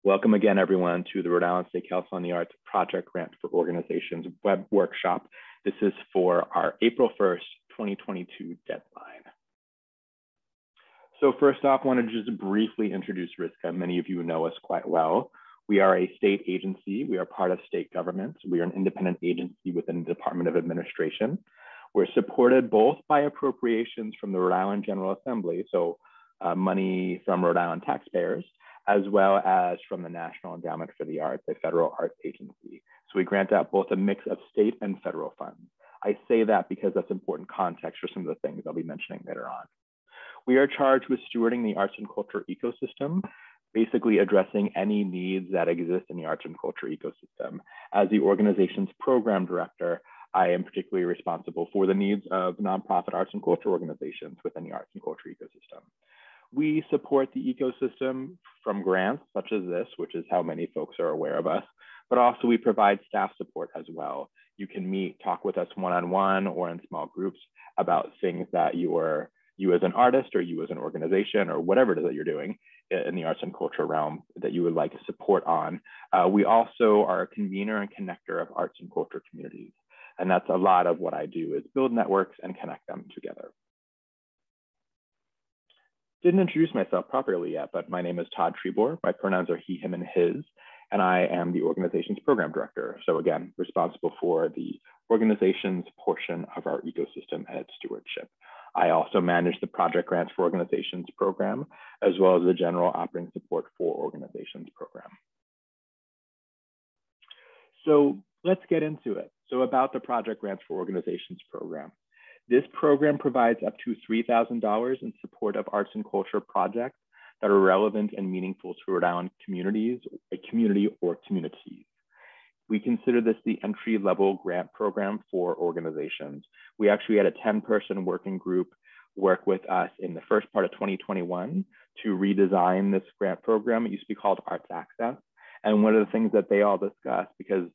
Welcome again, everyone, to the Rhode Island State Council on the Arts Project Grant for Organizations web workshop. This is for our April 1st, 2022 deadline. So first off, I want to just briefly introduce RISCA. Many of you know us quite well. We are a state agency. We are part of state government. We are an independent agency within the Department of Administration. We're supported both by appropriations from the Rhode Island General Assembly, so money from Rhode Island taxpayers, as well as from the National Endowment for the Arts, a federal arts agency. So we grant out both a mix of state and federal funds. I say that because that's important context for some of the things I'll be mentioning later on. We are charged with stewarding the arts and culture ecosystem, basically addressing any needs that exist in the arts and culture ecosystem. As the organization's program director, I am particularly responsible for the needs of nonprofit arts and culture organizations within the arts and culture ecosystem. We support the ecosystem from grants such as this, which is how many folks are aware of us, but also we provide staff support as well. You can meet, talk with us one-on-one or in small groups about things that you as an artist or you as an organization or whatever it is that you're doing in the arts and culture realm that you would like support on. We also are a convener and connector of arts and culture communities. And that's a lot of what I do, is build networks and connect them together. Didn't introduce myself properly yet, but my name is Todd Trebour. My pronouns are he, him, and his, and I am the organization's program director. So again, responsible for the organization's portion of our ecosystem and its stewardship. I also manage the Project Grants for Organizations program, as well as the General Operating Support for Organizations program. So let's get into it. So about the Project Grants for Organizations program. This program provides up to $3,000 in support of arts and culture projects that are relevant and meaningful to Rhode Island communities, a community or communities. We consider this the entry-level grant program for organizations. We actually had a 10-person working group work with us in the first part of 2021 to redesign this grant program. It used to be called Arts Access. And one of the things that they all discussed, because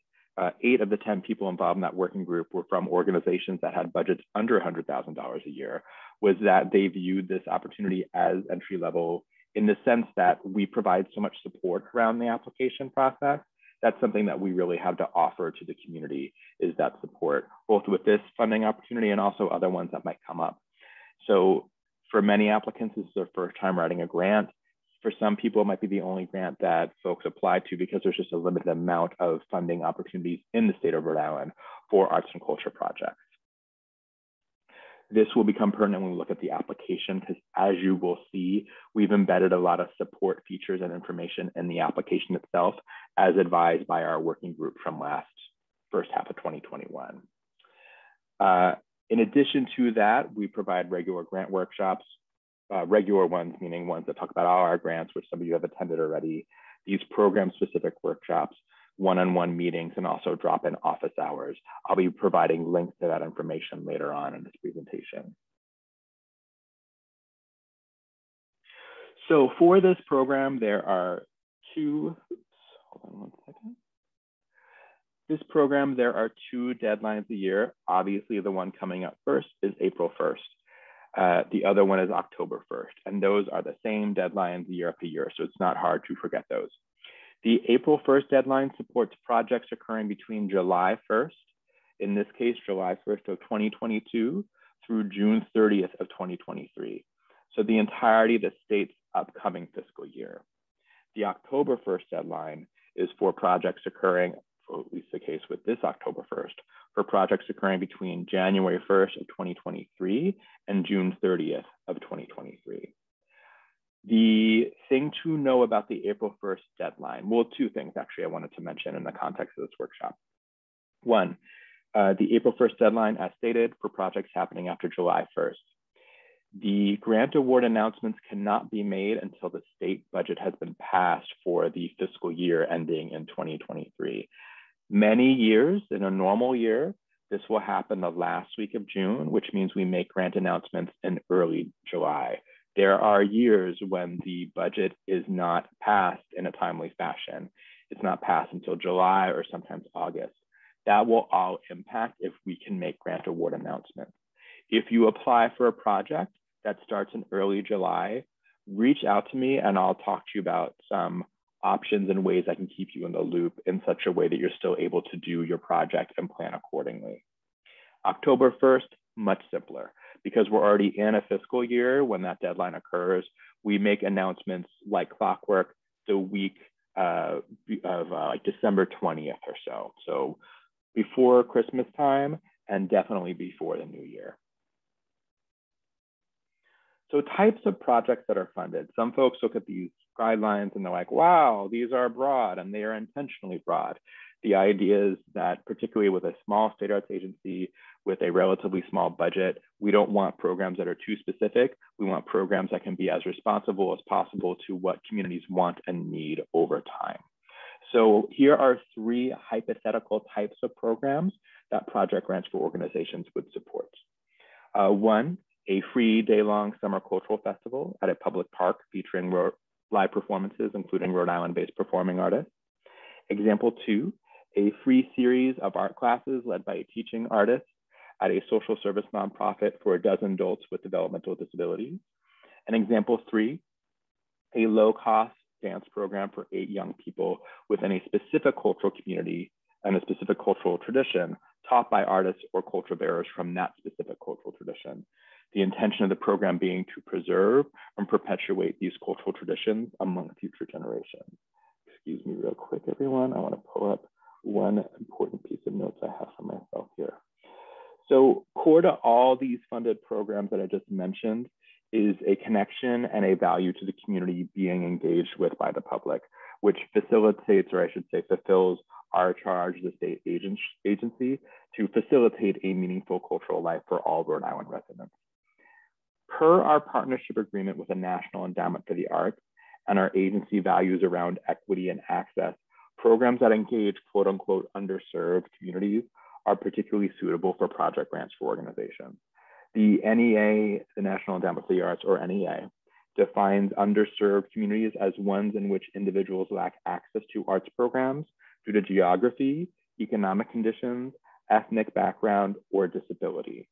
8 of the 10 people involved in that working group were from organizations that had budgets under $100,000 a year, was that they viewed this opportunity as entry level in the sense that we provide so much support around the application process. That's something that we really have to offer to the community, is that support, both with this funding opportunity and also other ones that might come up. So for many applicants, this is their first time writing a grant. For some people, it might be the only grant that folks apply to because there's just a limited amount of funding opportunities in the state of Rhode Island for arts and culture projects. This will become pertinent when we look at the application, because as you will see, we've embedded a lot of support features and information in the application itself, as advised by our working group from first half of 2021. In addition to that, we provide regular grant workshops. Regular ones, meaning ones that talk about all our grants, which some of you have attended already, these program-specific workshops, one-on-one meetings, and also drop-in office hours. I'll be providing links to that information later on in this presentation. So for this program, there are hold on one second. This program, there are 2 deadlines a year. Obviously, the one coming up first is April 1st. The other one is October 1st, and those are the same deadlines year after year, so it's not hard to forget those. The April 1st deadline supports projects occurring between July 1st, in this case, July 1st of 2022, through June 30th of 2023. So the entirety of the state's upcoming fiscal year. The October 1st deadline is for projects occurring, or at least the case with this October 1st, for projects occurring between January 1st of 2023 and June 30th of 2023. The thing to know about the April 1st deadline, well, 2 things actually I wanted to mention in the context of this workshop. One, the April 1st deadline, as stated, for projects happening after July 1st. The grant award announcements cannot be made until the state budget has been passed for the fiscal year ending in 2023. Many years, in a normal year, this will happen the last week of June, which means we make grant announcements in early July. There are years when the budget is not passed in a timely fashion. It's not passed until July or sometimes August. That will all impact if we can make grant award announcements. If you apply for a project that starts in early July, reach out to me and I'll talk to you about some options and ways that can keep you in the loop in such a way that you're still able to do your project and plan accordingly. October 1st, much simpler. Because we're already in a fiscal year when that deadline occurs, we make announcements like clockwork the week of like December 20th or so. So before Christmas time and definitely before the new year. So types of projects that are funded. Some folks look at these guidelines and they're like, wow, these are broad, and they are intentionally broad. The idea is that particularly with a small state arts agency with a relatively small budget, we don't want programs that are too specific. We want programs that can be as responsible as possible to what communities want and need over time. So here are 3 hypothetical types of programs that project grants for organizations would support. 1, a free day-long summer cultural festival at a public park featuring live performances, including Rhode Island-based performing artists. Example 2, a free series of art classes led by a teaching artist at a social service nonprofit for 12 adults with developmental disabilities. And example 3, a low-cost dance program for 8 young people within a specific cultural community and a specific cultural tradition taught by artists or culture bearers from that specific cultural tradition. The intention of the program being to preserve and perpetuate these cultural traditions among future generations. Excuse me real quick, everyone. I want to pull up one important piece of notes I have for myself here. So core to all these funded programs that I just mentioned is a connection and a value to the community being engaged with by the public, which facilitates, or I should say fulfills, our charge as a state agency to facilitate a meaningful cultural life for all Rhode Island residents. Per our partnership agreement with the National Endowment for the Arts and our agency values around equity and access, programs that engage quote unquote underserved communities are particularly suitable for project grants for organizations. The NEA, the National Endowment for the Arts, or NEA, defines underserved communities as ones in which individuals lack access to arts programs due to geography, economic conditions, ethnic background, or disability.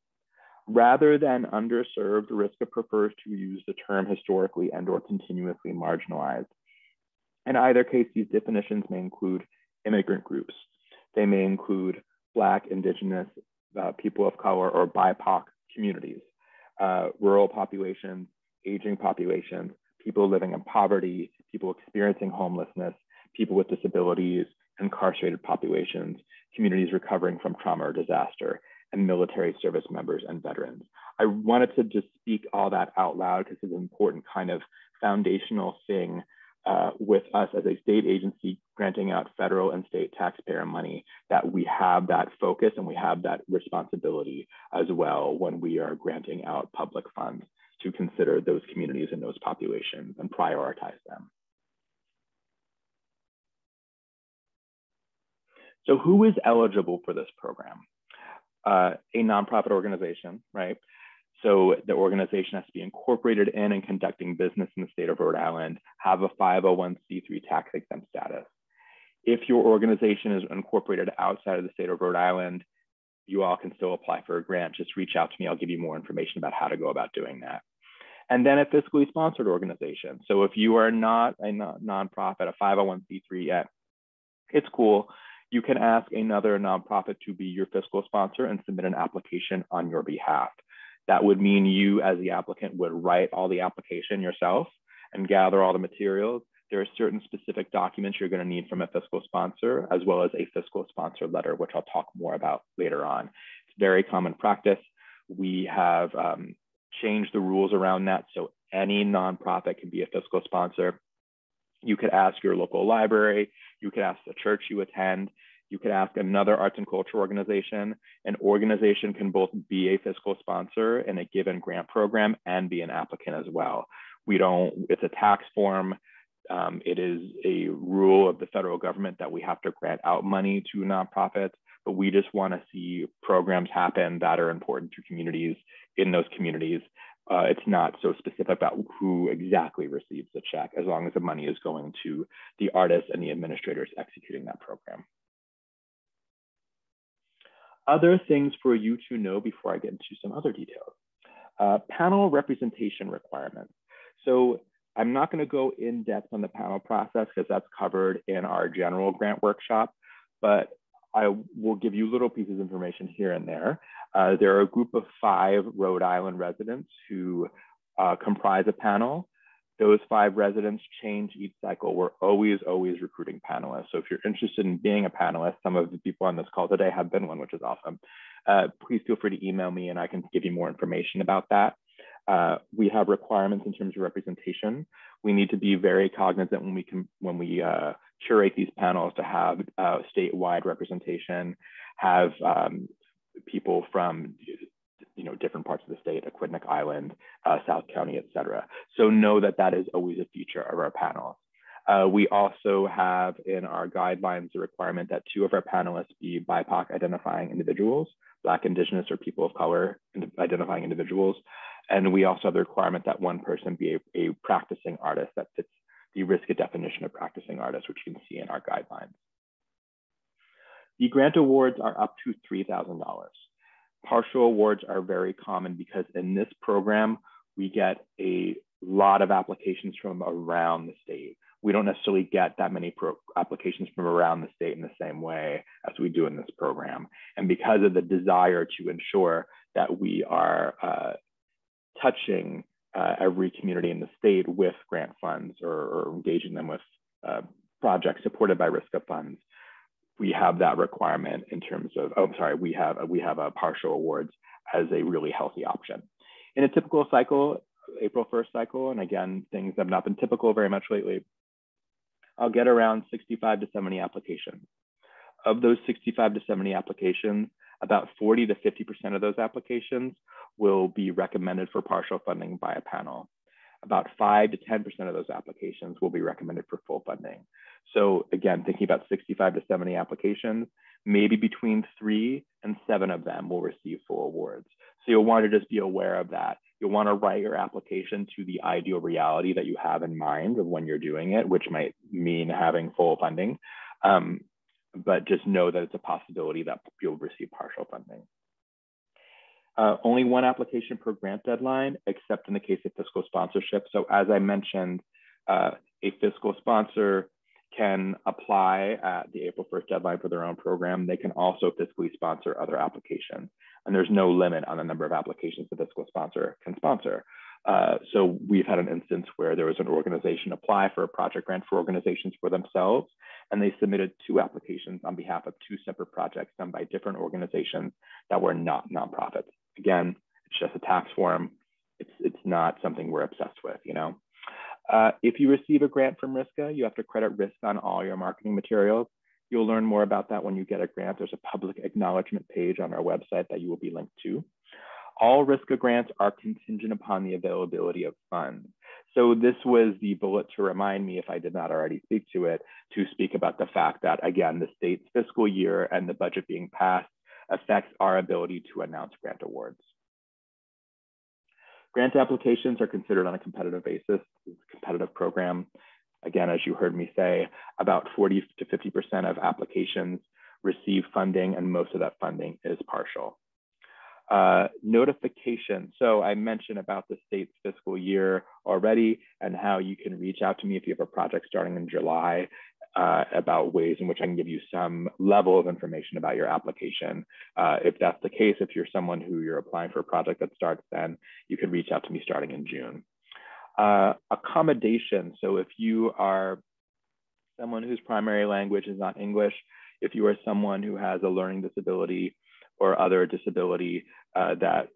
Rather than underserved, RISCA prefers to use the term historically and or continuously marginalized. In either case, these definitions may include immigrant groups. They may include Black, Indigenous, people of color, or BIPOC communities, rural populations, aging populations, people living in poverty, people experiencing homelessness, people with disabilities, incarcerated populations, communities recovering from trauma or disaster, and military service members and veterans. I wanted to just speak all that out loud because it's an important kind of foundational thing with us as a state agency granting out federal and state taxpayer money, that we have that focus and we have that responsibility as well when we are granting out public funds to consider those communities and those populations and prioritize them. So who is eligible for this program? A nonprofit organization, right? So the organization has to be incorporated in and conducting business in the state of Rhode Island, have a 501c3 tax exempt status. If your organization is incorporated outside of the state of Rhode Island, you all can still apply for a grant. Just reach out to me. I'll give you more information about how to go about doing that. And then a fiscally sponsored organization. So if you are not a nonprofit, a 501c3 yet, it's cool. You can ask another nonprofit to be your fiscal sponsor and submit an application on your behalf. That would mean you as the applicant would write all the application yourself and gather all the materials. There are certain specific documents you're going to need from a fiscal sponsor, as well as a fiscal sponsor letter, which I'll talk more about later on. It's very common practice. We have changed the rules around that, so any nonprofit can be a fiscal sponsor. You could ask your local library, you could ask the church you attend, you could ask another arts and culture organization. An organization can both be a fiscal sponsor in a given grant program and be an applicant as well. It's a tax form. It is a rule of the federal government that we have to grant out money to nonprofits, but we just want to see programs happen that are important to communities in those communities. It's not so specific about who exactly receives the check, as long as the money is going to the artists and the administrators executing that program. Other things for you to know before I get into some other details. Panel representation requirements. So I'm not going to go in depth on the panel process because that's covered in our general grant workshop, but I will give you little pieces of information here and there. There are a group of 5 Rhode Island residents who comprise a panel. Those 5 residents change each cycle. We're always recruiting panelists. So if you're interested in being a panelist, some of the people on this call today have been one, which is awesome. Please feel free to email me and I can give you more information about that. We have requirements in terms of representation. We need to be very cognizant when we curate these panels to have statewide representation, have people from different parts of the state, Aquidneck Island, South County, et cetera. So know that that is always a feature of our panels. We also have in our guidelines the requirement that 2 of our panelists be BIPOC identifying individuals, Black, Indigenous, or people of color identifying individuals. And we also have the requirement that 1 person be a practicing artist that fits the RISCA definition of practicing artist, which you can see in our guidelines. The grant awards are up to $3,000. Partial awards are very common because in this program, we get a lot of applications from around the state. We don't necessarily get that many applications from around the state in the same way as we do in this program. And because of the desire to ensure that we are touching every community in the state with grant funds or engaging them with projects supported by RISCA funds, we have that requirement in terms of, we have a partial awards as a really healthy option. In a typical cycle, April 1st cycle, and again, things have not been typical very much lately, I'll get around 65 to 70 applications. Of those 65 to 70 applications, about 40 to 50% of those applications will be recommended for partial funding by a panel. About 5 to 10% of those applications will be recommended for full funding. So again, thinking about 65 to 70 applications, maybe between 3 and 7 of them will receive full awards. So you'll want to just be aware of that. You'll want to write your application to the ideal reality that you have in mind of when you're doing it, which might mean having full funding. But just know that it's a possibility that you'll receive partial funding. Only 1 application per grant deadline, except in the case of fiscal sponsorship. So as I mentioned, a fiscal sponsor can apply at the April 1st deadline for their own program. They can also fiscally sponsor other applications. And there's no limit on the number of applications the fiscal sponsor can sponsor. So we've had an instance where there was an organization apply for a project grant for organizations for themselves, and they submitted 2 applications on behalf of 2 separate projects done by different organizations that were not nonprofits. Again, it's just a tax form. It's not something we're obsessed with, If you receive a grant from RISCA, you have to credit RISCA on all your marketing materials. You'll learn more about that when you get a grant. There's a public acknowledgement page on our website that you will be linked to. All RISCA grants are contingent upon the availability of funds. So this was the bullet to remind me, if I did not already speak to it, to speak about the fact that, again, the state's fiscal year and the budget being passed affects our ability to announce grant awards. Grant applications are considered on a competitive basis. It's a competitive program. Again, as you heard me say, about 40 to 50% of applications receive funding, and most of that funding is partial. Notification. So I mentioned about the state's fiscal year already and how you can reach out to me if you have a project starting in July about ways in which I can give you some level of information about your application. If that's the case, if you're someone who you're applying for a project that starts then, you can reach out to me starting in June. Accommodation. So if you are someone whose primary language is not English, if you are someone who has a learning disability or other disability that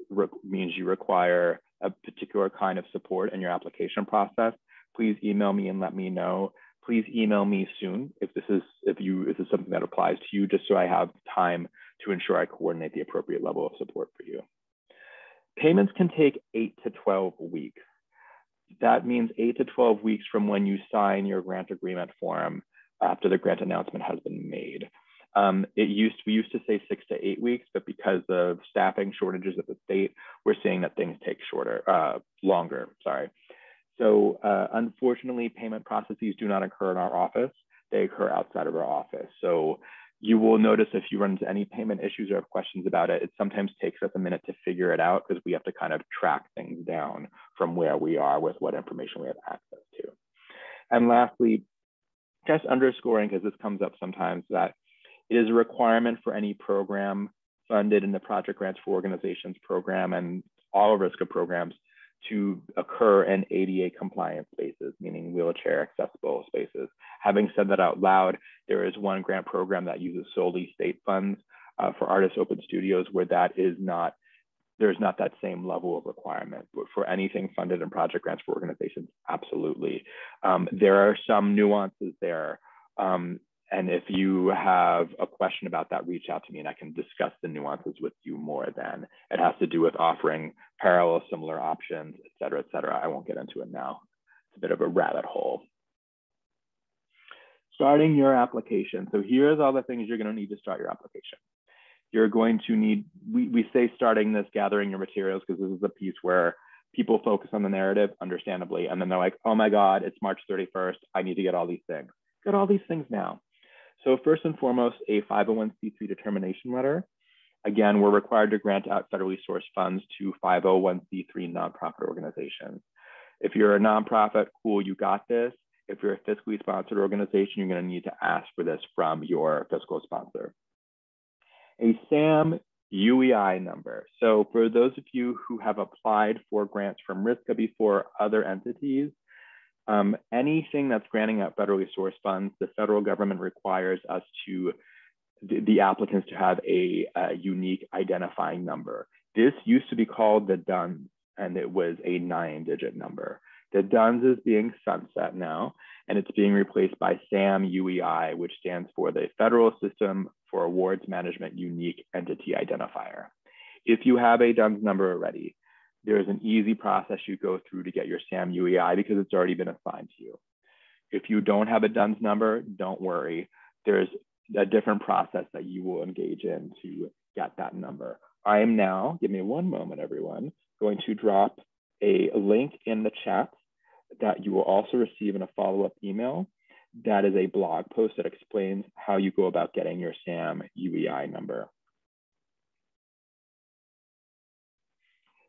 means you require a particular kind of support in your application process, please email me and let me know. Please email me soon if this is something that applies to you, just so I have time to ensure I coordinate the appropriate level of support for you. Payments can take 8 to 12 weeks. That means 8 to 12 weeks from when you sign your grant agreement form after the grant announcement has been made. We used to say 6 to 8 weeks, but because of staffing shortages at the state, we're seeing that things take longer. So unfortunately, payment processes do not occur in our office. They occur outside of our office. So You will notice if you run into any payment issues or have questions about it, it sometimes takes us a minute to figure it out because we have to kind of track things down from where we are with what information we have access to. And lastly, just underscoring, because this comes up sometimes, that it is a requirement for any program funded in the Project Grants for Organizations program and all RISCA programs to occur in ADA compliant spaces, meaning wheelchair accessible spaces. Having said that out loud, there is one grant program that uses solely state funds for artists open studios where there's not that same level of requirement. But for anything funded in Project Grants for Organizations, absolutely. There are some nuances there. And if you have a question about that, reach out to me and I can discuss the nuances with you more then. It has to do with offering parallel, similar options, et cetera, et cetera. I won't get into it now. It's a bit of a rabbit hole. Starting your application. So here's all the things you're going to need to start your application. You're going to need, we say starting this, gathering your materials, because this is a piece where people focus on the narrative, understandably, and then they're like, oh my God, it's March 31st. I need to get all these things. Get all these things now. So first and foremost, a 501c3 determination letter. Again, we're required to grant out federally sourced funds to 501c3 nonprofit organizations. If you're a nonprofit, cool, you got this. If you're a fiscally sponsored organization, you're going to need to ask for this from your fiscal sponsor. A SAM Uei number. So for those of you who have applied for grants from RISCA before, other entities, anything that's granting out federally sourced funds, the federal government requires us to, the applicants to have a unique identifying number. This used to be called the DUNS, and it was a 9-digit number. The DUNS is being sunset now, and it's being replaced by SAM Uei, which stands for the Federal System for Awards Management Unique Entity Identifier. If you have a DUNS number already, there's an easy process you go through to get your SAM Uei because it's already been assigned to you. If you don't have a DUNS number, don't worry. There's a different process that you will engage in to get that number. I am now, give me one moment, everyone, going to drop a link in the chat that you will also receive in a follow-up email. That is a blog post that explains how you go about getting your SAM Uei number.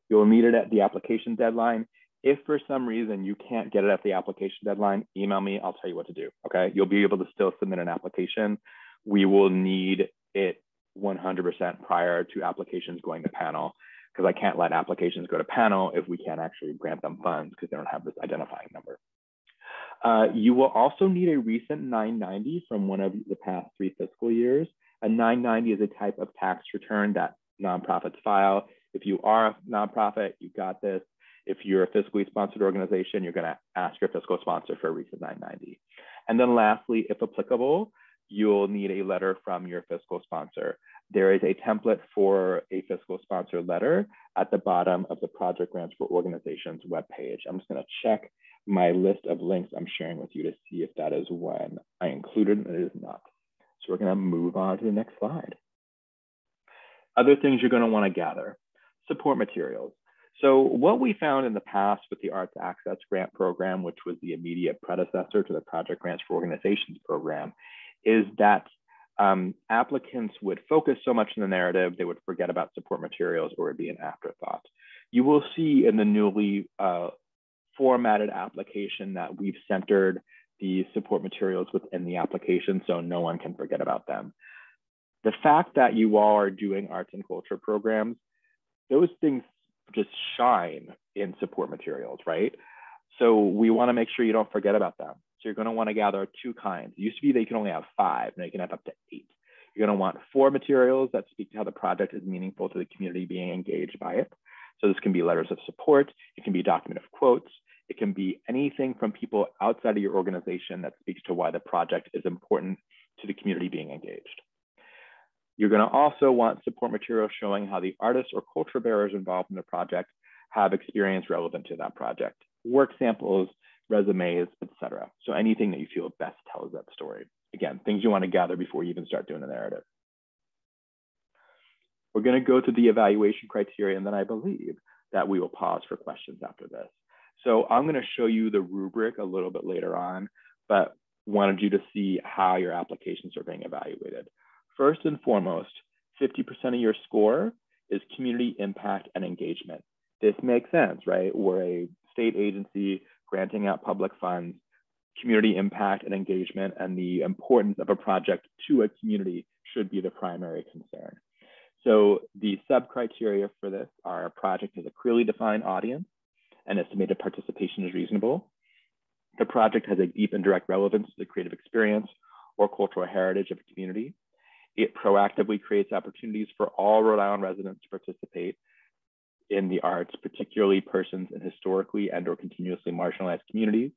You'll need it at the application deadline. If for some reason you can't get it at the application deadline, email me, I'll tell you what to do, okay? You'll be able to still submit an application. We will need it 100% prior to applications going to panel, because I can't let applications go to panel if we can't actually grant them funds because they don't have this identifying number. You will also need a recent 990 from one of the past 3 fiscal years. A 990 is a type of tax return that nonprofits file. If you are a nonprofit, you got this. If you're a fiscally sponsored organization, you're going to ask your fiscal sponsor for a recent 990. And then lastly, if applicable, you'll need a letter from your fiscal sponsor. There is a template for a fiscal sponsor letter at the bottom of the Project Grants for Organizations webpage. I'm just going to check my list of links I'm sharing with you to see if that is one I included, and it is not. So we're going to move on to the next slide. Other things you're going to want to gather. Support materials. So what we found in the past with the Arts Access Grant Program, which was the immediate predecessor to the Project Grants for Organizations program, is that applicants would focus so much on the narrative, they would forget about support materials or it would be an afterthought. You will see in the newly formatted application that we've centered the support materials within the application so no one can forget about them. The fact that you all are doing arts and culture programs, those things just shine in support materials, right? So we want to make sure you don't forget about them. So you're going to want to gather 2 kinds. It used to be that you can only have 5, now you can have up to 8. You're going to want 4 materials that speak to how the project is meaningful to the community being engaged by it. So this can be letters of support, it can be document of quotes, it can be anything from people outside of your organization that speaks to why the project is important to the community being engaged. You're going to also want support materials showing how the artists or culture bearers involved in the project have experience relevant to that project. Work samples, resumes, etc. So anything that you feel best tells that story. Again, things you want to gather before you even start doing the narrative. We're going to go through the evaluation criteria, and then I believe that we will pause for questions after this. So I'm going to show you the rubric a little bit later on, but wanted you to see how your applications are being evaluated. First and foremost, 50% of your score is community impact and engagement. This makes sense, right? We're a state agency granting out public funds. Community impact and engagement and the importance of a project to a community should be the primary concern. So the sub-criteria for this are a project has a clearly defined audience and estimated participation is reasonable. The project has a deep and direct relevance to the creative experience or cultural heritage of a community. It proactively creates opportunities for all Rhode Island residents to participate in the arts, particularly persons in historically and or continuously marginalized communities.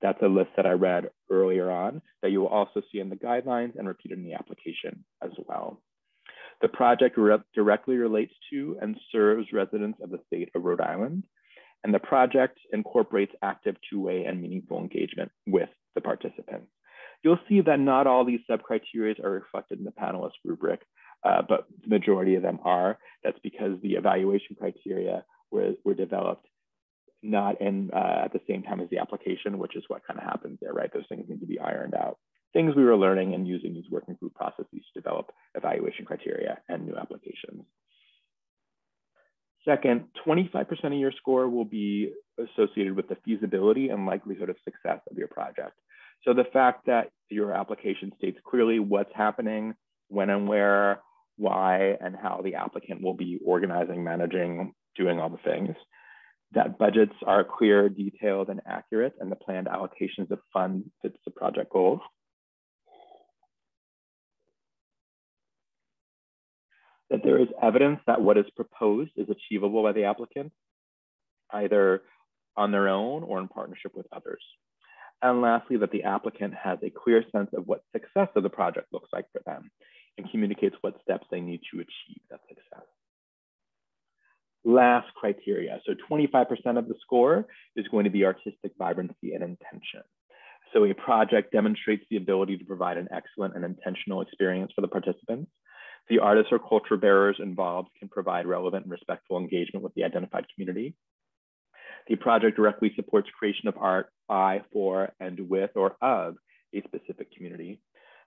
That's a list that I read earlier on that you will also see in the guidelines and repeated in the application as well. The project directly relates to and serves residents of the state of Rhode Island, and the project incorporates active two-way and meaningful engagement with the participants. You'll see that not all these sub-criteria are reflected in the panelist rubric, but the majority of them are. That's because the evaluation criteria were developed not in at the same time as the application, which is what kind of happens there, right? Those things need to be ironed out. Things we were learning and using these working group processes to develop evaluation criteria and new applications. Second, 25% of your score will be associated with the feasibility and likelihood of success of your project. So the fact that your application states clearly what's happening, when and where, why, and how the applicant will be organizing, managing, doing all the things. That budgets are clear, detailed, and accurate, and the planned allocations of funds fits the project goals. That there is evidence that what is proposed is achievable by the applicant, either on their own or in partnership with others. And lastly, that the applicant has a clear sense of what success of the project looks like for them and communicates what steps they need to achieve that success. Last criteria, so 25% of the score is going to be artistic vibrancy and intention. So a project demonstrates the ability to provide an excellent and intentional experience for the participants. The artists or culture bearers involved can provide relevant and respectful engagement with the identified community. The project directly supports creation of art by, for, and with, or of a specific community.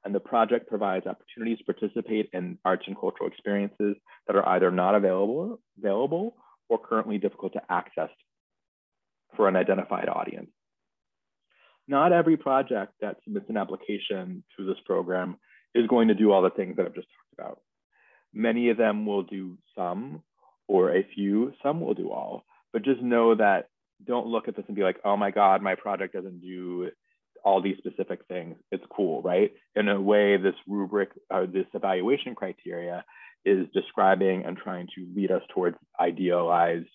And the project provides opportunities to participate in arts and cultural experiences that are either not available or currently difficult to access for an identified audience. Not every project that submits an application to this program is going to do all the things that I've just talked about. Many of them will do some or a few, some will do all, but just know that don't look at this and be like, oh my God, my project doesn't do all these specific things. It's cool, right? In a way, this rubric or this evaluation criteria is describing and trying to lead us towards idealized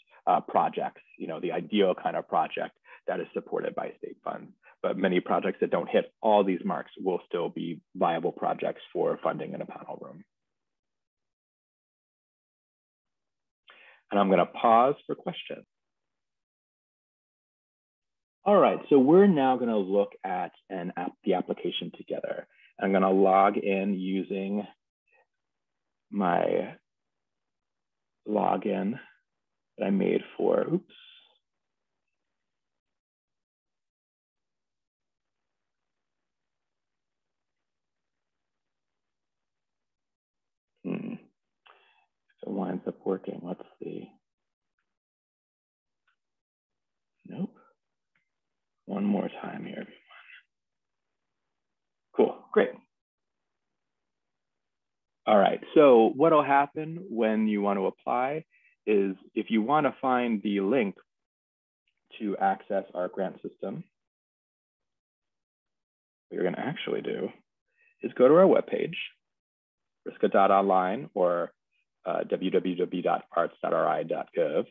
projects, you know, the ideal kind of project that is supported by state funds. But many projects that don't hit all these marks will still be viable projects for funding in a panel room. And I'm going to pause for questions. All right, so we're now going to look at the application together. I'm going to log in using my login that I made for, oops. If it winds up working, let's see. Nope. One more time here, everyone. Cool, great. All right, so what'll happen when you want to apply is if you want to find the link to access our grant system, what you're going to actually do is go to our webpage, risca.online or www.arts.ri.gov.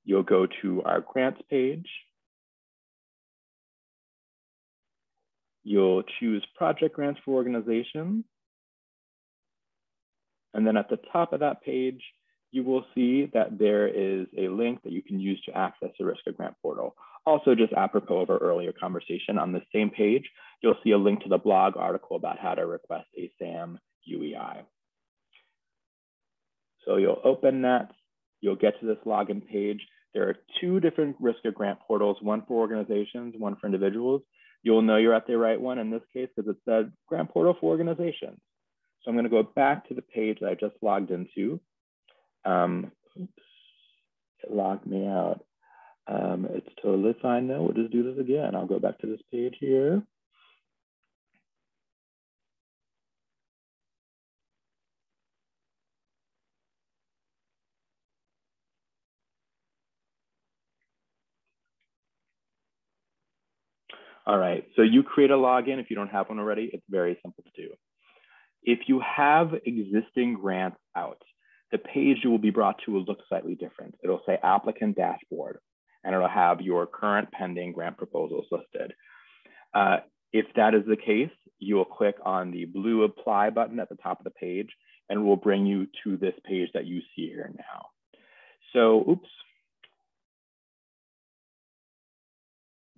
You'll go to our grants page. You'll choose project grants for organizations. And then at the top of that page, you will see that there is a link that you can use to access the RISCA grant portal. Also, just apropos of our earlier conversation, on the same page, you'll see a link to the blog article about how to request a SAM UEI. So you'll open that, you'll get to this login page. There are two different RISCA grant portals, one for organizations, one for individuals. You'll know you're at the right one in this case because it said grant portal for organizations. So I'm going to go back to the page that I just logged into. Oops, it logged me out. It's totally fine though. We'll just do this again. I'll go back to this page here. All right, so you create a login. If you don't have one already, it's very simple to do. If you have existing grants out, the page you will be brought to will look slightly different. It'll say applicant dashboard, and it'll have your current pending grant proposals listed. If that is the case, you will click on the blue apply button at the top of the page, and it will bring you to this page that you see here now. So, oops.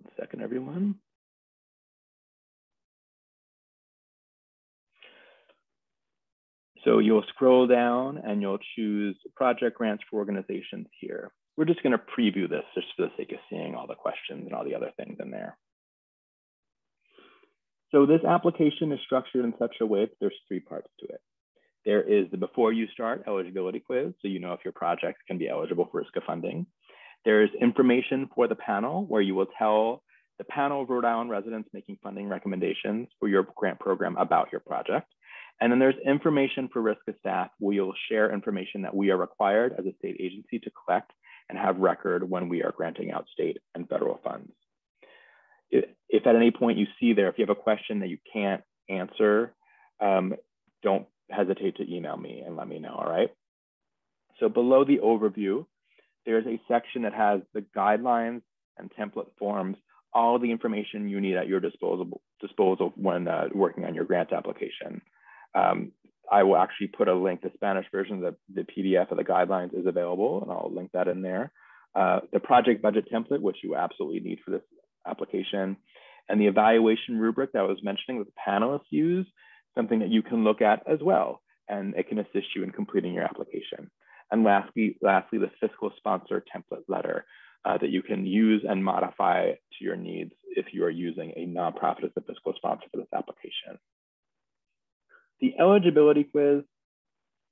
1 second, everyone. So you'll scroll down and you'll choose project grants for organizations here. We're just going to preview this just for the sake of seeing all the questions and all the other things in there. So this application is structured in such a way that there's 3 parts to it. There is the before you start eligibility quiz, so you know if your project can be eligible for risk of funding. There's information for the panel, where you will tell the panel of Rhode Island residents making funding recommendations for your grant program about your project. And then there's information for risk of staff, where you'll share information that we are required as a state agency to collect and have record when we are granting out state and federal funds. If at any point you see there, if you have a question that you can't answer, don't hesitate to email me and let me know, all right? So below the overview, there's a section that has the guidelines and template forms, all the information you need at your disposal when working on your grant application. I will actually put a link, the Spanish version of the PDF of the guidelines is available, and I'll link that in there. The project budget template, which you absolutely need for this application, and the evaluation rubric that I was mentioning that the panelists use, something that you can look at as well, and it can assist you in completing your application. And lastly, the fiscal sponsor template letter that you can use and modify to your needs if you are using a nonprofit as a fiscal sponsor for this application. The eligibility quiz,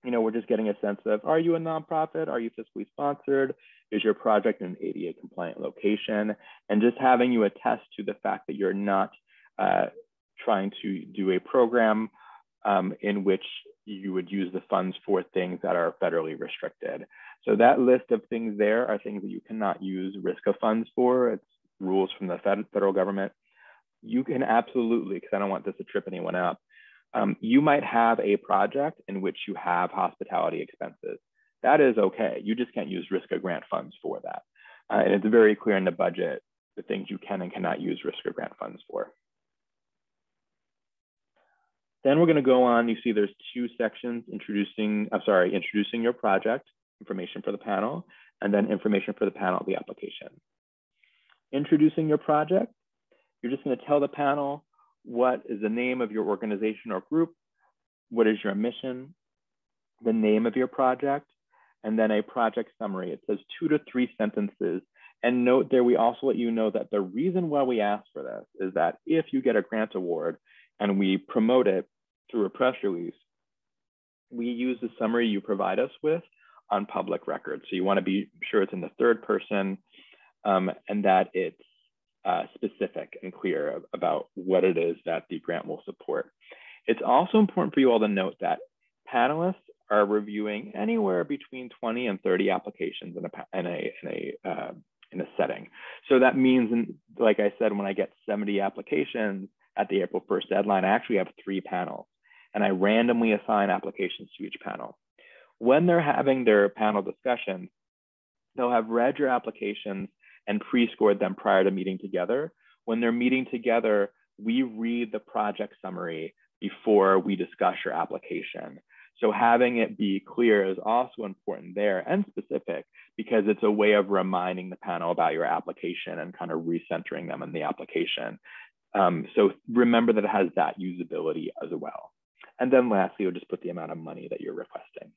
we're just getting a sense of, are you a nonprofit? Are you fiscally sponsored? Is your project in an ADA compliant location? And just having you attest to the fact that you're not trying to do a program in which you would use the funds for things that are federally restricted. So that list of things there are things that you cannot use risk of funds for. It's rules from the federal government. You can absolutely, because I don't want this to trip anyone up, you might have a project in which you have hospitality expenses. That is okay. You just can't use risk of grant funds for that. And it's very clear in the budget the things you can and cannot use risk of grant funds for. Then we're going to go on. You see there's 2 sections, introducing your project, information for the panel, and then information for the panel of the application. Introducing your project, you're just going to tell the panel what is the name of your organization or group, what is your mission, the name of your project, and then a project summary. It says 2 to 3 sentences. And note there, we also let you know that the reason why we ask for this is that if you get a grant award and we promote it through a press release, we use the summary you provide us with on public record. So you want to be sure it's in the 3rd person and that it's specific and clear about what it is that the grant will support. It's also important for you all to note that panelists are reviewing anywhere between 20 and 30 applications in a setting. So that means, like I said, when I get 70 applications at the April 1st deadline, I actually have 3 panels, and I randomly assign applications to each panel. When they're having their panel discussions, they'll have read your applications and pre-scored them prior to meeting together. When they're meeting together, we read the project summary before we discuss your application. So having it be clear is also important there and specific, because it's a way of reminding the panel about your application and kind of recentering them in the application. So remember that it has that usability as well. And then lastly, you'll just put the amount of money that you're requesting.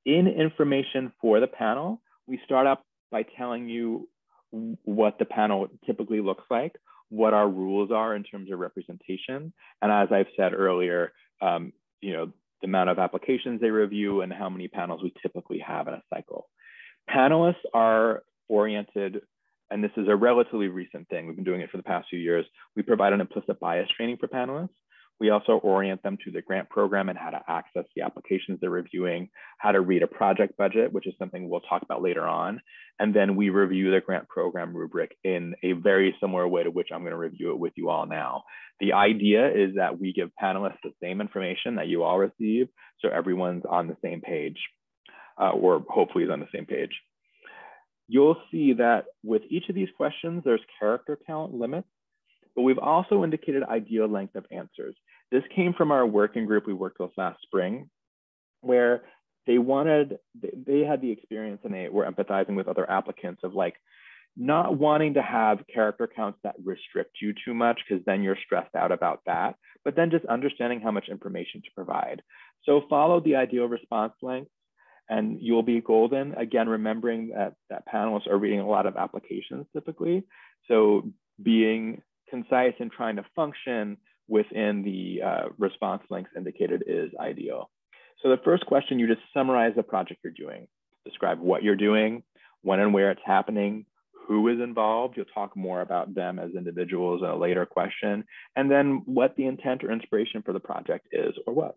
In information for the panel, we start up by telling you what the panel typically looks like, what our rules are in terms of representation. And as I've said earlier, you know, the amount of applications they review and how many panels we typically have in a cycle. Panelists are oriented, and this is a relatively recent thing. We've been doing it for the past few years. We provide an implicit bias training for panelists. We also orient them to the grant program and how to access the applications they're reviewing, how to read a project budget, which is something we'll talk about later on. And then we review the grant program rubric in a very similar way to which I'm going to review it with you all now. The idea is that we give panelists the same information that you all receive, so everyone's on the same page, or hopefully is on the same page. You'll see that with each of these questions, there's character count limits, but we've also indicated ideal length of answers. This came from our working group we worked with last spring, where they had the experience and they were empathizing with other applicants of like not wanting to have character counts that restrict you too much, because then you're stressed out about that, but then just understanding how much information to provide. So follow the ideal response length and you'll be golden. Again, remembering that panelists are reading a lot of applications typically. So being concise and trying to function within the response lengths indicated is ideal. So the first question, you just summarize the project you're doing. Describe what you're doing, when and where it's happening, who is involved. You'll talk more about them as individuals in a later question, and then what the intent or inspiration for the project is or what.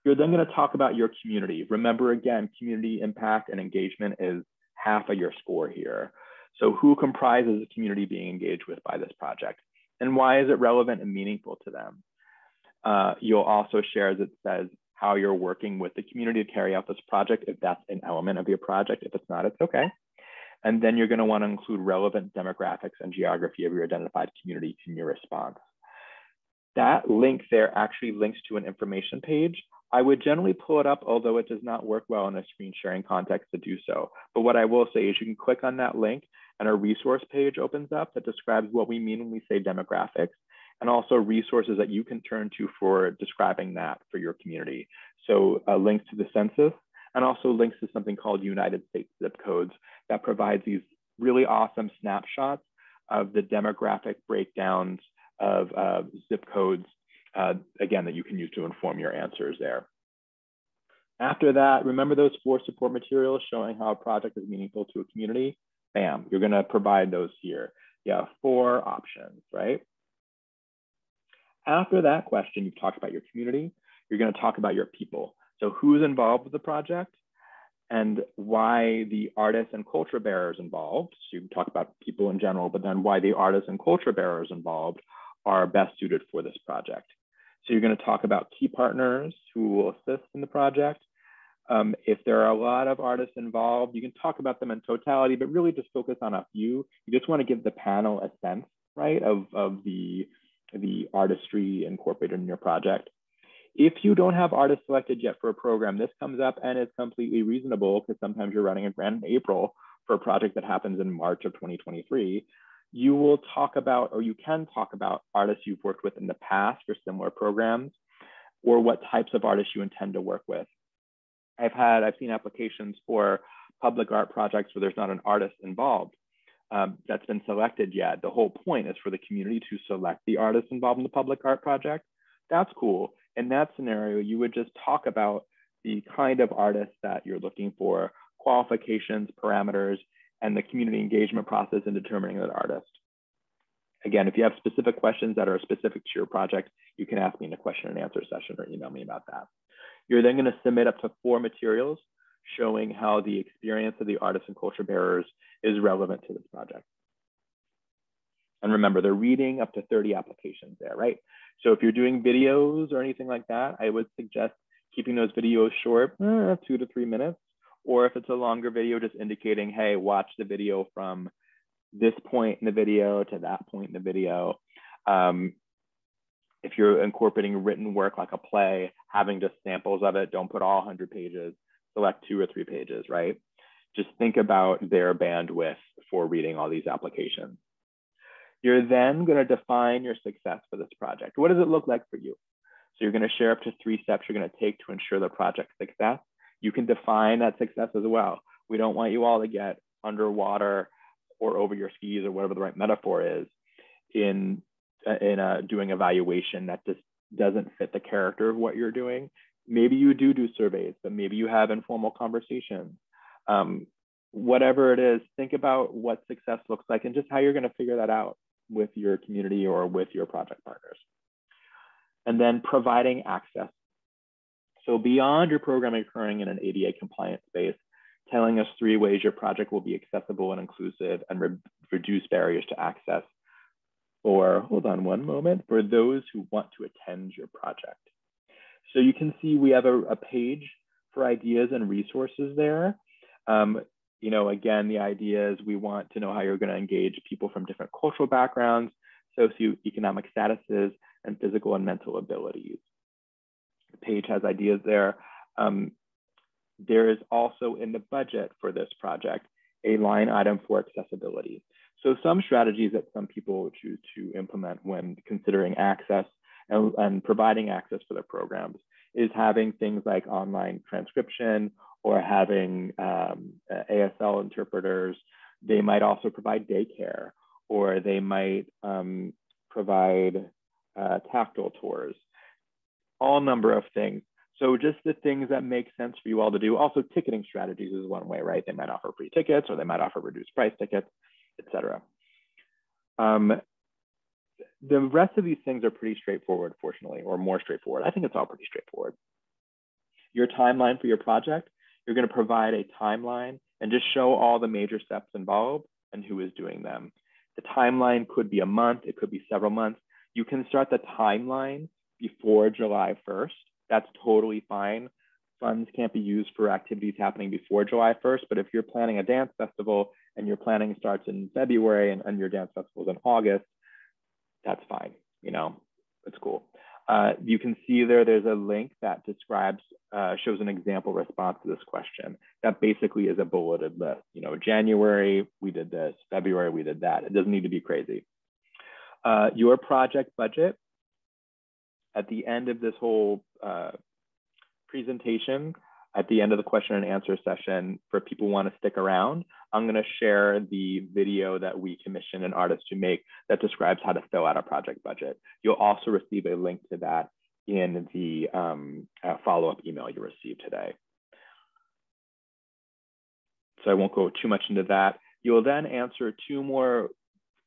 You're then going to talk about your community. Remember, again, community impact and engagement is half of your score here. So who comprises the community being engaged with by this project? And why is it relevant and meaningful to them? You'll also share, as it says, how you're working with the community to carry out this project, if that's an element of your project. If it's not, it's okay. And then you're going to want to include relevant demographics and geography of your identified community in your response. That link there actually links to an information page. I would generally pull it up, although it does not work well in a screen sharing context to do so. But what I will say is you can click on that link and a resource page opens up that describes what we mean when we say demographics, and also resources that you can turn to for describing that for your community. So links to the census, and also links to something called United States zip codes that provides these really awesome snapshots of the demographic breakdowns of zip codes, again, that you can use to inform your answers there. After that, remember those 4 support materials showing how a project is meaningful to a community? Bam, you're gonna provide those here. You have 4 options, right? After that question, you've talked about your community, you're gonna talk about your people. So who's involved with the project and why the artists and culture bearers involved. So you can talk about people in general, but then why the artists and culture bearers involved are best suited for this project. So you're gonna talk about key partners who will assist in the project. If there are a lot of artists involved, you can talk about them in totality, but really just focus on a few. You just want to give the panel a sense, right, of the artistry incorporated in your project. If you don't have artists selected yet for a program, this comes up and it's completely reasonable because sometimes you're running a grant in April for a project that happens in March of 2023. You will talk about, or you can talk about artists you've worked with in the past for similar programs, or what types of artists you intend to work with. I've seen applications for public art projects where there's not an artist involved that's been selected yet. The whole point is for the community to select the artists involved in the public art project. That's cool. In that scenario, you would just talk about the kind of artists that you're looking for, qualifications, parameters, and the community engagement process in determining that artist. Again, if you have specific questions that are specific to your project, you can ask me in a question and answer session or email me about that. You're then going to submit up to 4 materials showing how the experience of the artists and culture bearers is relevant to this project. And remember, they're reading up to 30 applications there, right? So if you're doing videos or anything like that, I would suggest keeping those videos short, 2 to 3 minutes. Or if it's a longer video, just indicating, hey, watch the video from this point in the video to that point in the video. If you're incorporating written work like a play, having just samples of it, don't put all 100 pages, select 2 or 3 pages, right? Just think about their bandwidth for reading all these applications. You're then going to define your success for this project. What does it look like for you? So you're going to share up to 3 steps you're going to take to ensure the project's success. You can define that success as well. We don't want you all to get underwater or over your skis or whatever the right metaphor is. in doing evaluation that just doesn't fit the character of what you're doing. Maybe you do surveys, but maybe you have informal conversations. Whatever it is, think about what success looks like and just how you're going to figure that out with your community or with your project partners. And then providing access. So beyond your program occurring in an ADA compliant space, telling us 3 ways your project will be accessible and inclusive and reduce barriers to access. Or hold on one moment, for those who want to attend your project. So you can see we have a page for ideas and resources there. You know, again, the idea is we want to know how you're going to engage people from different cultural backgrounds, socioeconomic statuses, and physical and mental abilities. The page has ideas there. There is also in the budget for this project a line item for accessibility. So some strategies that some people choose to implement when considering access and providing access for their programs is having things like online transcription or having ASL interpreters. They might also provide daycare, or they might provide tactile tours, all number of things. So just the things that make sense for you all to do. Also, ticketing strategies is one way, right? They might offer free tickets, or they might offer reduced price tickets, etc. The rest of these things are pretty straightforward, fortunately, or more straightforward. I think it's all pretty straightforward. Your timeline for your project, you're going to provide a timeline and just show all the major steps involved and who is doing them. The timeline could be a month, it could be several months. You can start the timeline before July 1st. That's totally fine. Funds can't be used for activities happening before July 1st, but if you're planning a dance festival and your planning starts in February and your dance festival is in August, that's fine, you know, it's cool. You can see there's a link that describes, shows an example response to this question. That basically is a bulleted list. You know, January, we did this, February, we did that. It doesn't need to be crazy. Your project budget, at the end of this whole presentation, at the end of the question and answer session, for people who want to stick around, I'm going to share the video that we commissioned an artist to make that describes how to fill out a project budget. You'll also receive a link to that in the follow-up email you received today. So I won't go too much into that. You'll then answer 2 more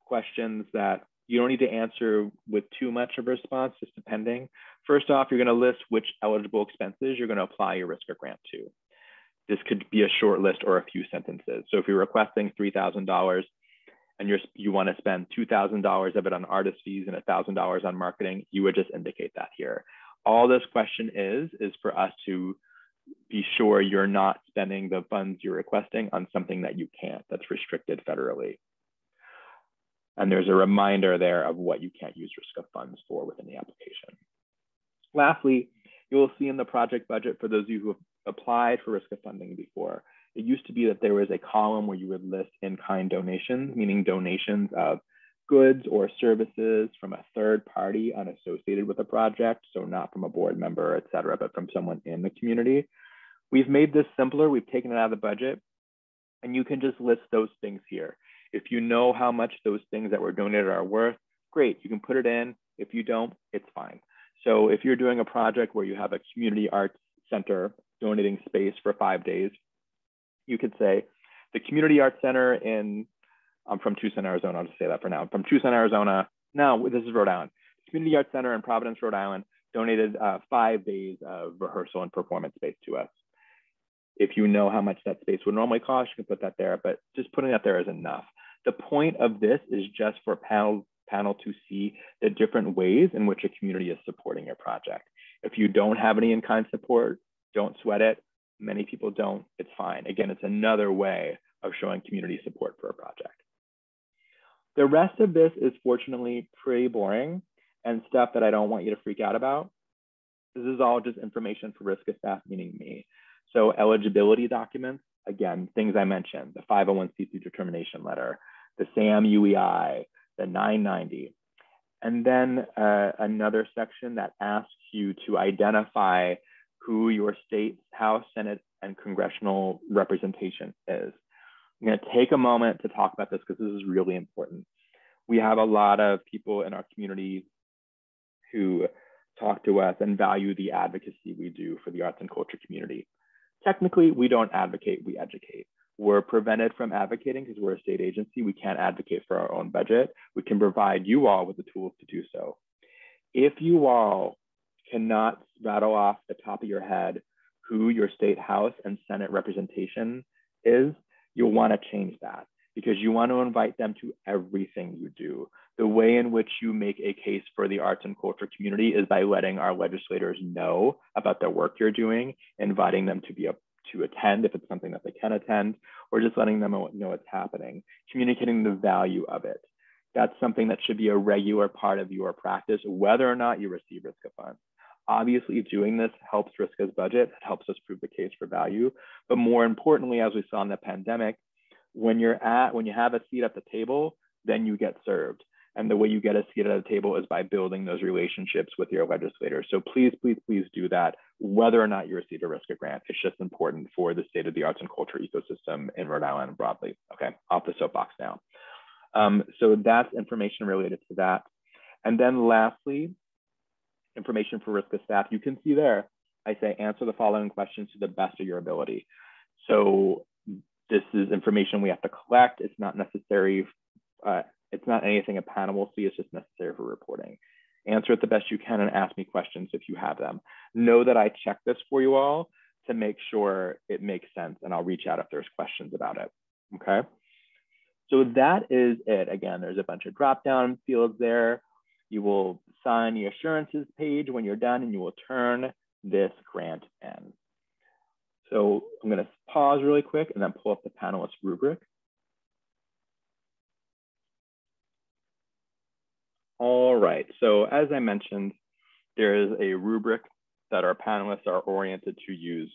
questions that you don't need to answer with too much of a response, just depending. First off, you're going to list which eligible expenses you're going to apply your risk or grant to. This could be a short list or a few sentences. So if you're requesting $3,000 and you want to spend $2,000 of it on artist fees and $1,000 on marketing, you would just indicate that here. All this question is for us to be sure you're not spending the funds you're requesting on something that you can't, that's restricted federally. And there's a reminder there of what you can't use risk of funds for within the application. Lastly, you will see in the project budget, for those of you who have applied for risk of funding before, it used to be that there was a column where you would list in-kind donations, meaning donations of goods or services from a third party unassociated with a project, so not from a board member, et cetera, but from someone in the community. We've made this simpler. We've taken it out of the budget, and you can just list those things here. If you know how much those things that were donated are worth, great, you can put it in. If you don't, it's fine. So if you're doing a project where you have a community arts center donating space for 5 days, you could say the community arts center I'm from Tucson, Arizona, I'll just say that for now. From Tucson, Arizona, no, this is Rhode Island. Community arts center in Providence, Rhode Island donated 5 days of rehearsal and performance space to us. If you know how much that space would normally cost, you can put that there, but just putting that there is enough. The point of this is just for panel to see the different ways in which a community is supporting your project. If you don't have any in-kind support, don't sweat it. Many people don't, it's fine. Again, it's another way of showing community support for a project. The rest of this is fortunately pretty boring and stuff that I don't want you to freak out about. This is all just information for risk of staff, meaning me. So eligibility documents, again, things I mentioned, the 501c3 determination letter, the SAM UEI, the 990. And then another section that asks you to identify who your state, House, Senate, and congressional representation is. I'm going to take a moment to talk about this because this is really important. We have a lot of people in our community who talk to us and value the advocacy we do for the arts and culture community. Technically, we don't advocate, we educate. We're prevented from advocating because we're a state agency. We can't advocate for our own budget. We can provide you all with the tools to do so. If you all cannot rattle off the top of your head who your state House and Senate representation is, you'll want to change that because you want to invite them to everything you do. The way in which you make a case for the arts and culture community is by letting our legislators know about the work you're doing, inviting them to attend if it's something that they can attend, or just letting them know what's happening, communicating the value of it. That's something that should be a regular part of your practice, whether or not you receive RISCA funds. Obviously, doing this helps RISCA's budget, it helps us prove the case for value. But more importantly, as we saw in the pandemic, when you have a seat at the table, then you get served. And the way you get a seat at the table is by building those relationships with your legislators. So please, please, please do that, whether or not you receive a RISCA grant. It's just important for the state of the arts and culture ecosystem in Rhode Island broadly. Okay, off the soapbox now. So that's information related to that. And then lastly, information for RISCA staff. You can see there, I say answer the following questions to the best of your ability. So this is information we have to collect. It's not necessary. It's not anything a panel will see. It's just necessary for reporting. Answer it the best you can and ask me questions if you have them. Know that I check this for you all to make sure it makes sense, and I'll reach out if there's questions about it. Okay. So that is it. Again, there's a bunch of drop-down fields there. You will sign the assurances page when you're done, and you will turn this grant in. So I'm going to pause really quick and then pull up the panelist rubric. All right, so as I mentioned, there is a rubric that our panelists are oriented to use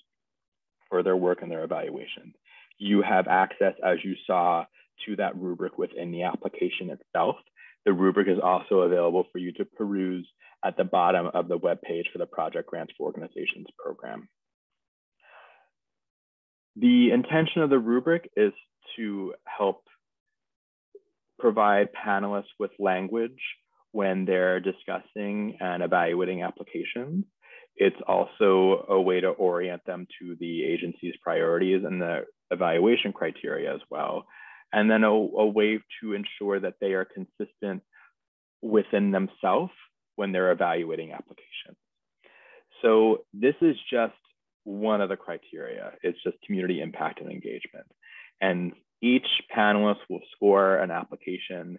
for their work and their evaluation. You have access, as you saw, to that rubric within the application itself. The rubric is also available for you to peruse at the bottom of the webpage for the Project Grants for Organizations program. The intention of the rubric is to help provide panelists with language when they're discussing and evaluating applications. It's also a way to orient them to the agency's priorities and the evaluation criteria as well. And then a way to ensure that they are consistent within themselves when they're evaluating applications. So this is just one of the criteria. It's just community impact and engagement. And each panelist will score an application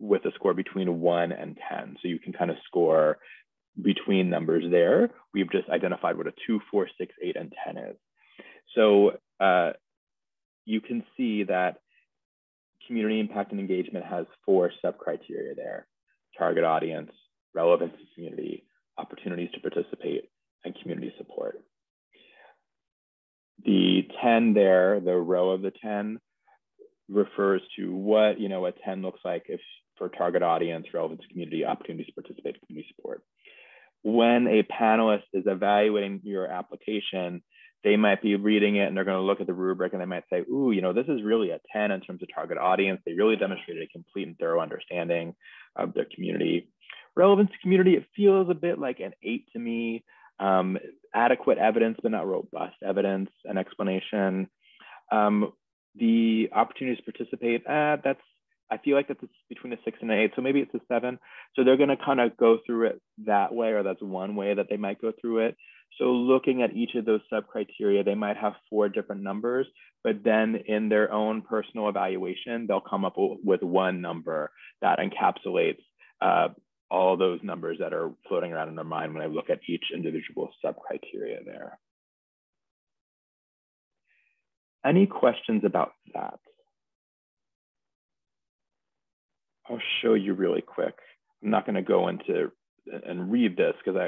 with a score between 1 and 10. So you can kind of score between numbers there. We've just identified what a 2, 4, 6, 8, and 10 is. So you can see that community impact and engagement has 4 sub-criteria there: target audience, relevance to community, opportunities to participate, and community support. The 10 there, the row of the 10, refers to what a 10 looks like if for target audience, relevance to community, opportunities to participate, community support. When a panelist is evaluating your application, they might be reading it and they're going to look at the rubric and they might say, ooh, this is really a 10 in terms of target audience. They really demonstrated a complete and thorough understanding of the community. Relevance to community, it feels a bit like an 8 to me. Adequate evidence, but not robust evidence and explanation. The opportunities to participate, I feel like that's between a 6 and an 8, so maybe it's a 7. So they're going to kind of go through it that way, or that's one way that they might go through it. So looking at each of those sub-criteria, they might have 4 different numbers, but then in their own personal evaluation, they'll come up with one number that encapsulates all those numbers that are floating around in their mind when I look at each individual sub-criteria there. Any questions about that? I'll show you really quick. I'm not going to go into and read this because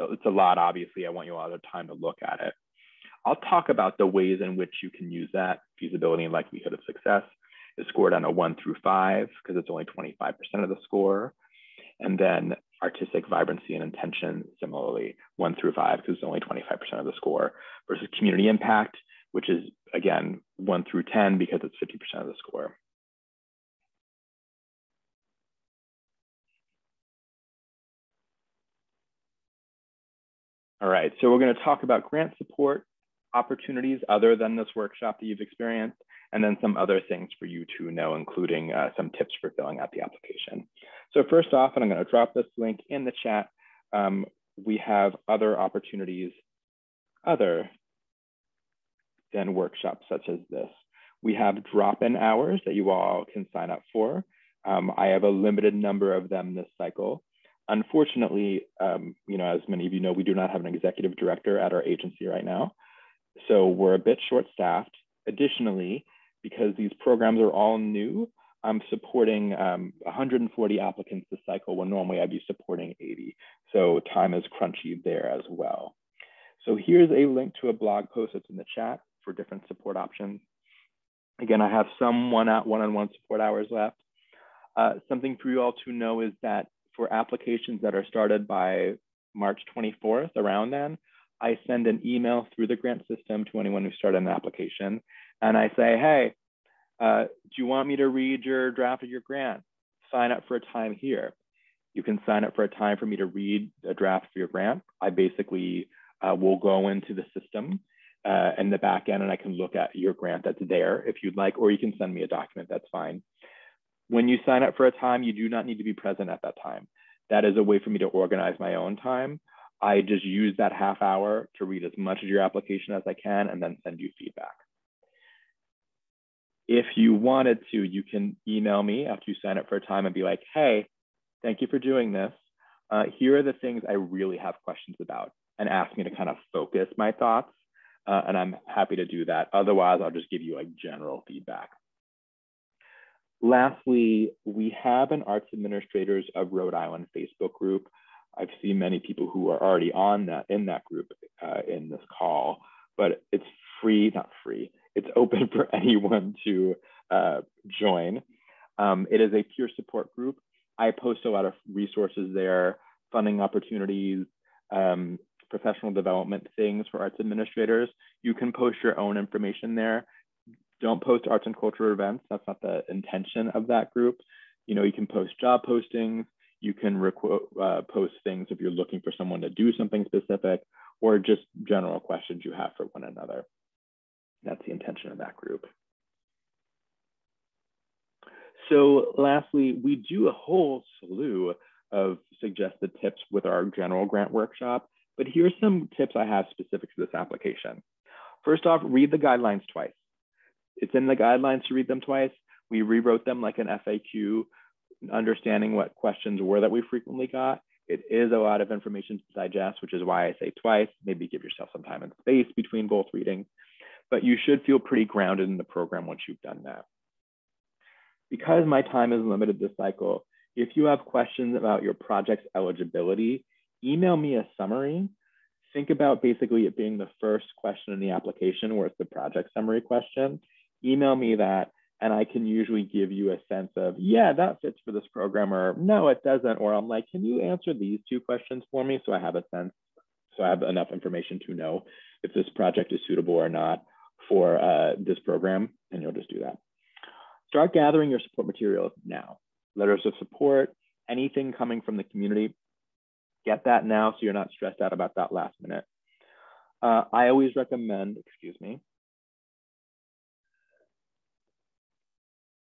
it's a lot, obviously. I want you all the time to look at it. I'll talk about the ways in which you can use that. Feasibility and likelihood of success is scored on a 1 through 5 because it's only 25% of the score. And then artistic vibrancy and intention, similarly, 1 through 5 because it's only 25% of the score, versus community impact, which is, again, 1 through 10 because it's 50% of the score. All right, so we're going to talk about grant support opportunities other than this workshop that you've experienced, and then some other things for you to know, including some tips for filling out the application. So first off, and I'm going to drop this link in the chat, we have other opportunities other than workshops such as this. We have drop-in hours that you all can sign up for. I have a limited number of them this cycle. Unfortunately, as many of you know, we do not have an executive director at our agency right now. So we're a bit short-staffed. Additionally, because these programs are all new, I'm supporting 140 applicants this cycle when normally I'd be supporting 80. So time is crunchy there as well. So here's a link to a blog post that's in the chat for different support options. Again, I have some one-on-one support hours left. Something for you all to know is that for applications that are started by March 24th, around then, I send an email through the grant system to anyone who started an application. And I say, hey, do you want me to read your draft of your grant? Sign up for a time here. You can sign up for a time for me to read a draft for your grant. I basically will go into the system in the back end and I can look at your grant that's there if you'd like, or you can send me a document, that's fine. When you sign up for a time, you do not need to be present at that time. That is a way for me to organize my own time. I just use that half hour to read as much of your application as I can and then send you feedback. If you wanted to, you can email me after you sign up for a time and be like, hey, thank you for doing this. Here are the things I really have questions about, and ask me to kind of focus my thoughts. And I'm happy to do that. Otherwise, I'll just give you like general feedback. Lastly, we have an Arts Administrators of Rhode Island Facebook group. I've seen many people who are already on that in that group in this call, but it's free, not free. It's open for anyone to join. It is a peer support group. I post a lot of resources there, funding opportunities, professional development things for arts administrators. You can post your own information there. Don't post arts and culture events. That's not the intention of that group. You can post job postings. You can post things if you're looking for someone to do something specific, or just general questions you have for one another. That's the intention of that group. So lastly, we do a whole slew of suggested tips with our general grant workshop, but here's some tips I have specific to this application. First off, read the guidelines twice. It's in the guidelines to read them twice. We rewrote them like an FAQ, understanding what questions were that we frequently got. It is a lot of information to digest, which is why I say twice. Maybe give yourself some time and space between both readings, but you should feel pretty grounded in the program once you've done that. Because my time is limited this cycle, if you have questions about your project's eligibility, email me a summary. Think about basically it being the first question in the application where it's the project summary question. Email me that, and I can usually give you a sense of, yeah, that fits for this program, or no, it doesn't. Or I'm like, can you answer these two questions for me? So I have a sense, so I have enough information to know if this project is suitable or not for this program, and you'll just do that. Start gathering your support materials now. Letters of support, anything coming from the community, get that now so you're not stressed out about that last minute. I always recommend,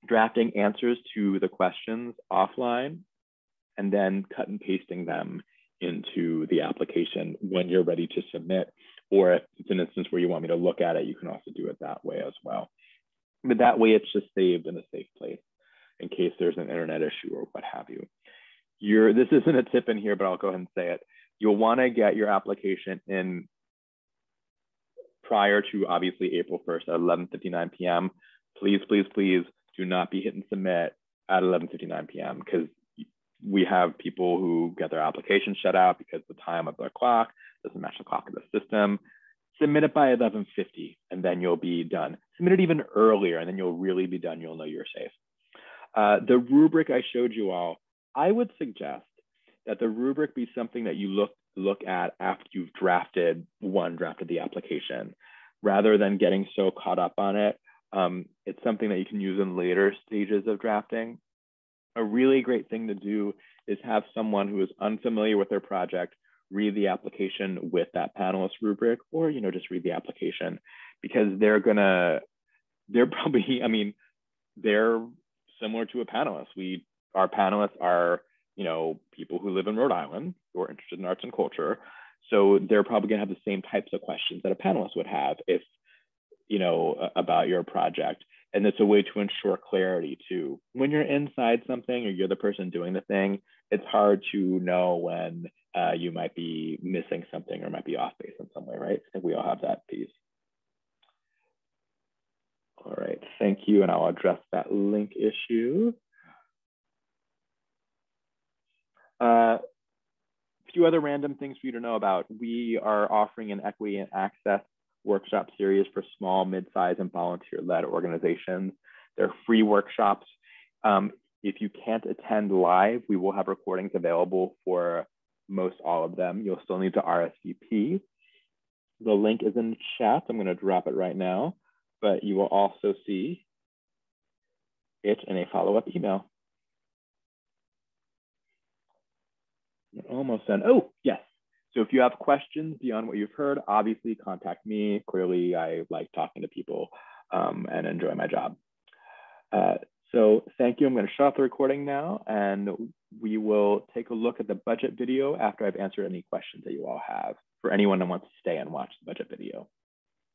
drafting answers to the questions offline and then cut and pasting them into the application when you're ready to submit. Or if it's an instance where you want me to look at it, you can also do it that way as well. But that way it's just saved in a safe place in case there's an internet issue or what have you. This isn't a tip in here, but I'll go ahead and say it. You'll want to get your application in prior to obviously April 1st at 11:59 p.m. Please, please, please do not be hitting submit at 11:59 p.m. because we have people who get their application shut out because the time of their clock doesn't match the clock of the system. Submit it by 11:50 and then you'll be done. Submit it even earlier and then you'll really be done. You'll know you're safe. The rubric I showed you all, I would suggest that the rubric be something that you look at after you've drafted the application, rather than getting so caught up on it. It's something that you can use in later stages of drafting. A really great thing to do is have someone who is unfamiliar with their project read the application with that panelist rubric, or, you know, just read the application, because they're probably, I mean, they're similar to a panelist. Our panelists are, you know, people who live in Rhode Island who are interested in arts and culture. So they're probably gonna have the same types of questions that a panelist would have if, you know, about your project. And it's a way to ensure clarity too. When you're inside something or you're the person doing the thing, it's hard to know when you might be missing something or might be off base in some way, right? I think we all have that piece. All right, thank you. And I'll address that link issue. A few other random things for you to know about. We are offering an equity and access workshop series for small, mid-sized, and volunteer-led organizations. They're free workshops. If you can't attend live, we will have recordings available for most all of them. You'll still need to RSVP. The link is in the chat. I'm going to drop it right now, but you will also see it in a follow-up email. We're almost done. Oh, yes. So if you have questions beyond what you've heard, obviously contact me. Clearly, I like talking to people and enjoy my job. So thank you. I'm going to shut off the recording now, and we will take a look at the budget video after I've answered any questions that you all have, for anyone that wants to stay and watch the budget video.